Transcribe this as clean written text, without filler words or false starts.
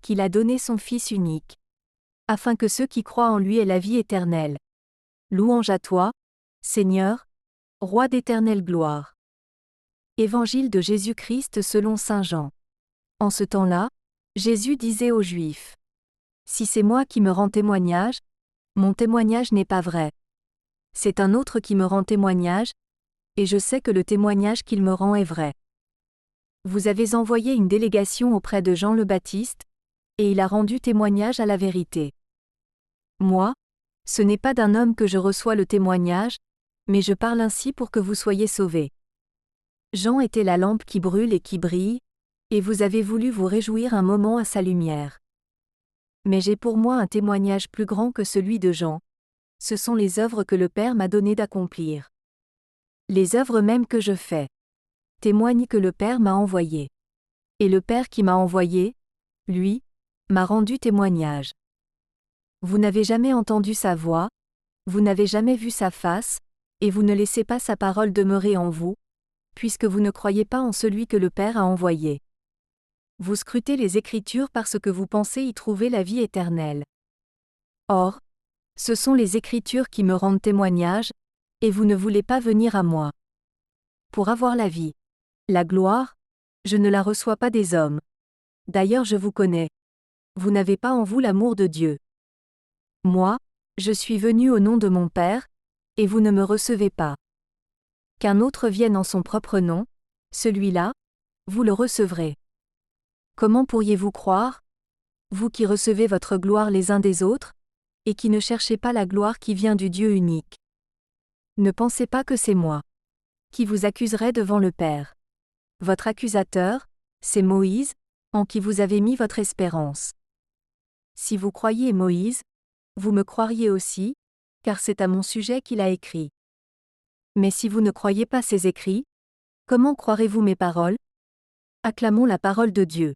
qu'il a donné son Fils unique, afin que ceux qui croient en lui aient la vie éternelle. Louange à toi, Seigneur, Roi d'éternelle gloire. Évangile de Jésus-Christ selon saint Jean. En ce temps-là, Jésus disait aux Juifs: Si c'est moi qui me rends témoignage, mon témoignage n'est pas vrai. C'est un autre qui me rend témoignage, et je sais que le témoignage qu'il me rend est vrai. Vous avez envoyé une délégation auprès de Jean le Baptiste, et il a rendu témoignage à la vérité. Moi, ce n'est pas d'un homme que je reçois le témoignage, mais je parle ainsi pour que vous soyez sauvés. Jean était la lampe qui brûle et qui brille, et vous avez voulu vous réjouir un moment à sa lumière. Mais j'ai pour moi un témoignage plus grand que celui de Jean. Ce sont les œuvres que le Père m'a donné d'accomplir. Les œuvres mêmes que je fais témoignent que le Père m'a envoyé. Et le Père qui m'a envoyé, lui, m'a rendu témoignage. Vous n'avez jamais entendu sa voix, vous n'avez jamais vu sa face, et vous ne laissez pas sa parole demeurer en vous, puisque vous ne croyez pas en celui que le Père a envoyé. Vous scrutez les Écritures parce que vous pensez y trouver la vie éternelle. Or, ce sont les Écritures qui me rendent témoignage, et vous ne voulez pas venir à moi. Pour avoir la vie, la gloire, je ne la reçois pas des hommes. D'ailleurs je vous connais. Vous n'avez pas en vous l'amour de Dieu. Moi, je suis venu au nom de mon Père, et vous ne me recevez pas. Qu'un autre vienne en son propre nom, celui-là, vous le recevrez. Comment pourriez-vous croire, vous qui recevez votre gloire les uns des autres, et qui ne cherchez pas la gloire qui vient du Dieu unique? Ne pensez pas que c'est moi qui vous accuserai devant le Père. Votre accusateur, c'est Moïse, en qui vous avez mis votre espérance. Si vous croyez Moïse, vous me croiriez aussi, car c'est à mon sujet qu'il a écrit. Mais si vous ne croyez pas ses écrits, comment croirez-vous mes paroles? Acclamons la parole de Dieu.